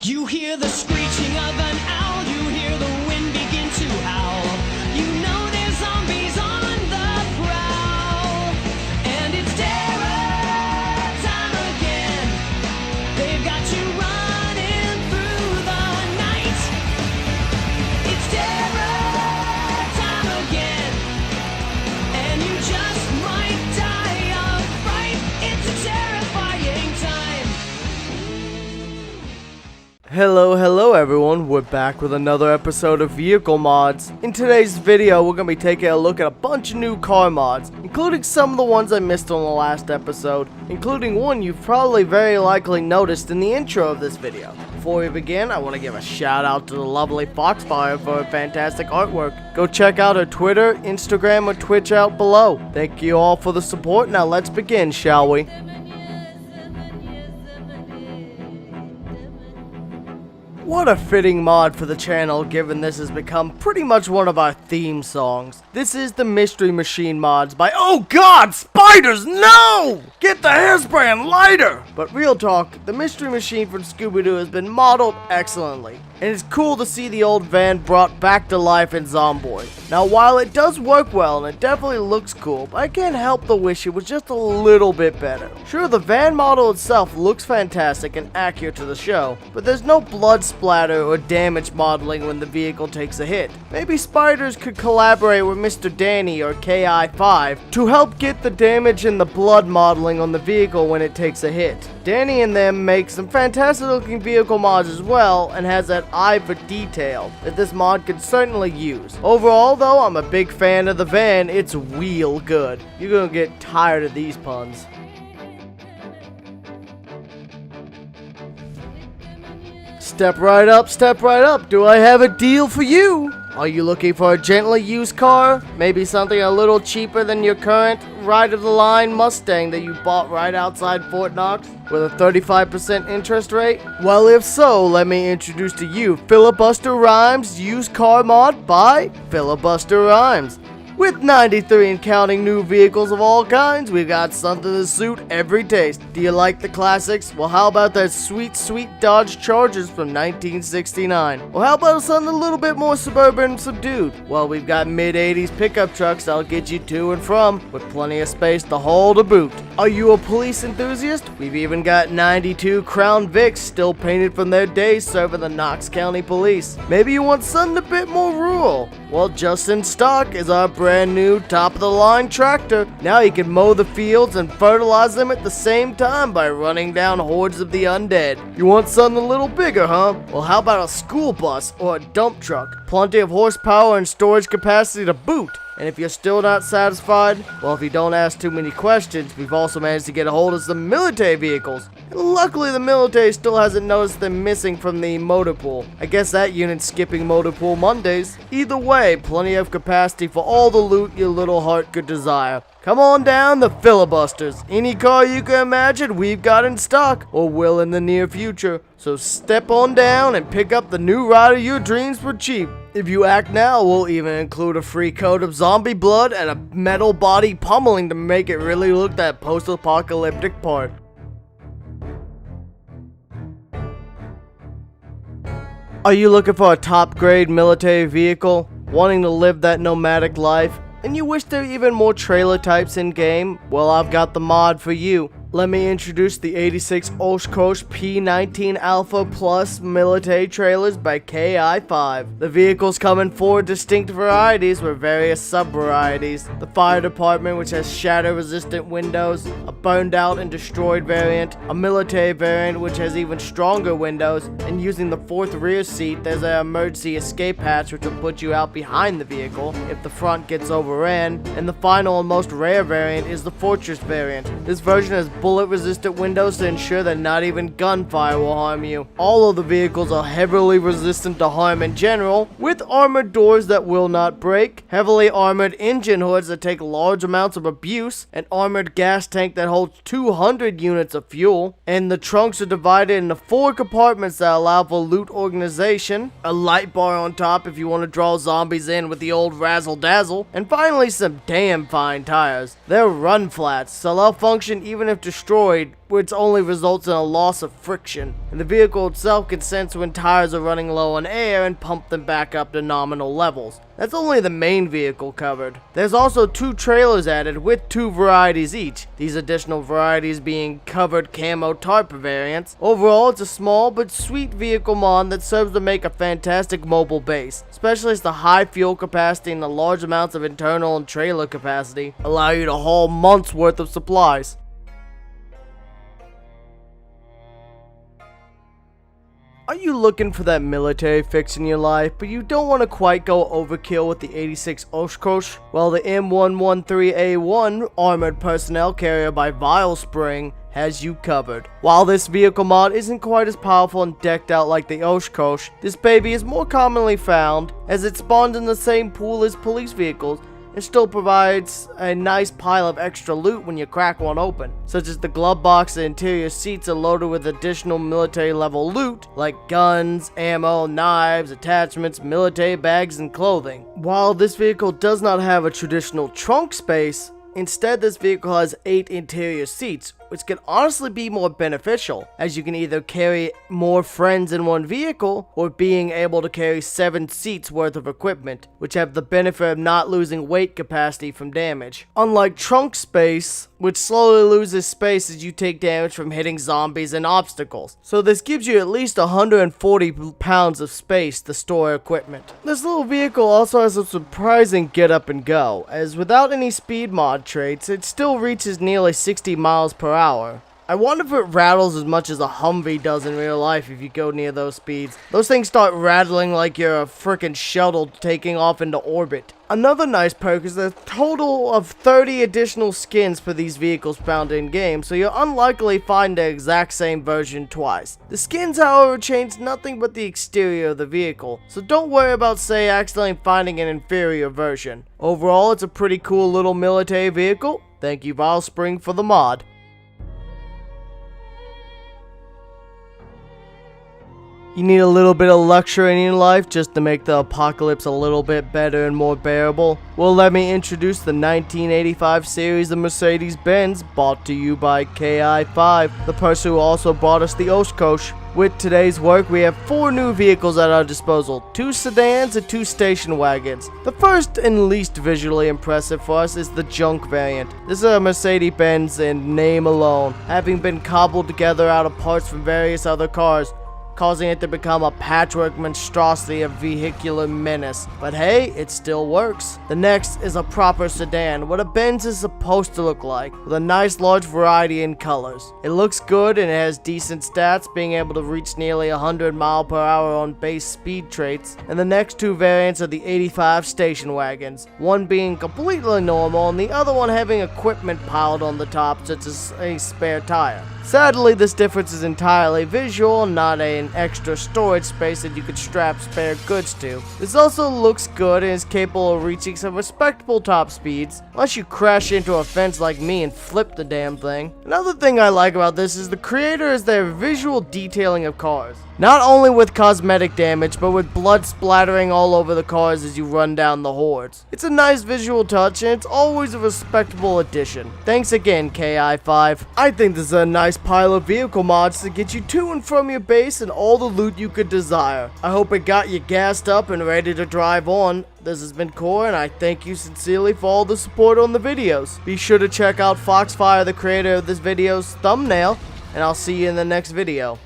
You hear the screeching of an owl, you hear the wind begin to howl. You know there's zombies on the prowl, and it's terror time again. They've got you running through the night. It's terror time again, and you just might die of fright. It's a terrifying time. Hello everyone, we're back with another episode of Vehicle Mods. In today's video, we're going to be taking a look at a bunch of new car mods, including some of the ones I missed on the last episode, including one you've probably very likely noticed in the intro of this video. Before we begin, I want to give a shout out to the lovely Foxfire for her fantastic artwork. Go check out her Twitter, Instagram, or Twitch out below. Thank you all for the support. Now let's begin, shall we? What a fitting mod for the channel, given this has become pretty much one of our theme songs. This is the Mystery Machine mods by— oh god, spiders, no! Get the hairspray and lighter! But real talk, the Mystery Machine from Scooby-Doo has been modeled excellently, and it's cool to see the old van brought back to life in Zomboid. Now while it does work well and it definitely looks cool, I can't help but wish it was just a little bit better. Sure, the van model itself looks fantastic and accurate to the show, but there's no blood splatter or damage modeling when the vehicle takes a hit. Maybe Spiders could collaborate with Mr. Danny or KI5 to help get the damage and the blood modeling on the vehicle when it takes a hit. Danny and them make some fantastic looking vehicle mods as well, and has that eye for detail that this mod could certainly use. Overall though, I'm a big fan of the van. It's real good. You're gonna get tired of these puns. Step right up, do I have a deal for you? Are you looking for a gently used car? Maybe something a little cheaper than your current ride-of-the-line Mustang that you bought right outside Fort Knox with a 35% interest rate? Well, if so, let me introduce to you Filibuster Rhymes Used Car Mod by Filibuster Rhymes. With 93 and counting new vehicles of all kinds, we've got something to suit every taste. Do you like the classics? Well, how about that sweet Dodge Chargers from 1969? Well, how about something a little bit more suburban and subdued? Well, we've got mid-80s pickup trucks that'll get you to and from, with plenty of space to hold a boot. Are you a police enthusiast? We've even got 92 Crown Vics still painted from their days serving the Knox County Police. Maybe you want something a bit more rural? Well, just in stock is our brand new top-of-the-line tractor. Now you can mow the fields and fertilize them at the same time by running down hordes of the undead. You want something a little bigger, huh? Well, how about a school bus or a dump truck? Plenty of horsepower and storage capacity to boot. And if you're still not satisfied, well, if you don't ask too many questions, we've also managed to get a hold of some military vehicles. And luckily, the military still hasn't noticed them missing from the motor pool. I guess that unit's skipping motor pool Mondays. Either way, plenty of capacity for all the loot your little heart could desire. Come on down, the Filibusters. Any car you can imagine, we've got in stock, or will in the near future. So step on down and pick up the new ride of your dreams for cheap. If you act now, we'll even include a free coat of zombie blood and a metal body pummeling to make it really look that post-apocalyptic part. Are you looking for a top-grade military vehicle? Wanting to live that nomadic life? And you wish there were even more trailer types in game? Well, I've got the mod for you. Let me introduce the 86 Oshkosh P19 Alpha Plus military trailers by KI5. The vehicles come in 4 distinct varieties with various sub-varieties. The fire department, which has shatter-resistant windows, a burned-out and destroyed variant, a military variant which has even stronger windows, and using the 4th rear seat, there's an emergency escape hatch which will put you out behind the vehicle if the front gets overran, and the final and most rare variant is the Fortress variant. This version has bullet-resistant windows to ensure that not even gunfire will harm you. All of the vehicles are heavily resistant to harm in general, with armored doors that will not break, heavily armored engine hoods that take large amounts of abuse, an armored gas tank that holds 200 units of fuel, and the trunks are divided into 4 compartments that allow for loot organization, a light bar on top if you want to draw zombies in with the old razzle-dazzle, and finally some damn fine tires. They're run flats, so they'll function even if destroyed, which only results in a loss of friction, and the vehicle itself can sense when tires are running low on air and pump them back up to nominal levels. That's only the main vehicle covered. There's also 2 trailers added with 2 varieties each, these additional varieties being covered camo tarp variants. Overall, it's a small but sweet vehicle mod that serves to make a fantastic mobile base, especially as the high fuel capacity and the large amounts of internal and trailer capacity allow you to haul months worth of supplies. Are you looking for that military fix in your life, but you don't want to quite go overkill with the 86 Oshkosh? Well, the M113A1 Armored Personnel Carrier by Vilespring has you covered. While this vehicle mod isn't quite as powerful and decked out like the Oshkosh, this baby is more commonly found as it spawned in the same pool as police vehicles, and still provides a nice pile of extra loot when you crack one open, such as the glove box and interior seats are loaded with additional military level loot like guns, ammo, knives, attachments, military bags, and clothing. While this vehicle does not have a traditional trunk space, instead this vehicle has 8 interior seats, which can honestly be more beneficial, as you can either carry more friends in one vehicle, or being able to carry 7 seats worth of equipment, which have the benefit of not losing weight capacity from damage. Unlike trunk space, which slowly loses space as you take damage from hitting zombies and obstacles. So this gives you at least 140 pounds of space to store equipment. This little vehicle also has a surprising get up and go, as without any speed mod traits, it still reaches nearly 60 miles per hour. I wonder if it rattles as much as a Humvee does in real life if you go near those speeds. Those things start rattling like you're a frickin' shuttle taking off into orbit. Another nice perk is the total of 30 additional skins for these vehicles found in game, so you'll unlikely find the exact same version twice. The skins, however, change nothing but the exterior of the vehicle, so don't worry about, say, accidentally finding an inferior version. Overall, it's a pretty cool little military vehicle. Thank you, Vilespring, for the mod. You need a little bit of luxury in your life just to make the apocalypse a little bit better and more bearable? Well, let me introduce the 1985 series of Mercedes-Benz, brought to you by KI5, the person who also brought us the Oshkosh. With today's work, we have 4 new vehicles at our disposal, 2 sedans and 2 station wagons. The first and least visually impressive for us is the junk variant. This is a Mercedes-Benz in name alone, having been cobbled together out of parts from various other cars, causing it to become a patchwork monstrosity of vehicular menace. But hey, it still works. The next is a proper sedan, what a Benz is supposed to look like, with a nice large variety in colors. It looks good and it has decent stats, being able to reach nearly 100 miles per hour on base speed traits. And the next 2 variants are the 85 station wagons, one being completely normal and the other one having equipment piled on the top, such as a spare tire. Sadly, this difference is entirely visual, not an extra storage space that you could strap spare goods to. This also looks good and is capable of reaching some respectable top speeds, unless you crash into a fence like me and flip the damn thing. Another thing I like about this is the creator is their visual detailing of cars. Not only with cosmetic damage, but with blood splattering all over the cars as you run down the hordes. It's a nice visual touch, and it's always a respectable addition. Thanks again, KI5. I think this is a nice pile of vehicle mods to get you to and from your base and all the loot you could desire. I hope it got you gassed up and ready to drive on. This has been Core, and I thank you sincerely for all the support on the videos. Be sure to check out Foxfire, the creator of this video's thumbnail, and I'll see you in the next video.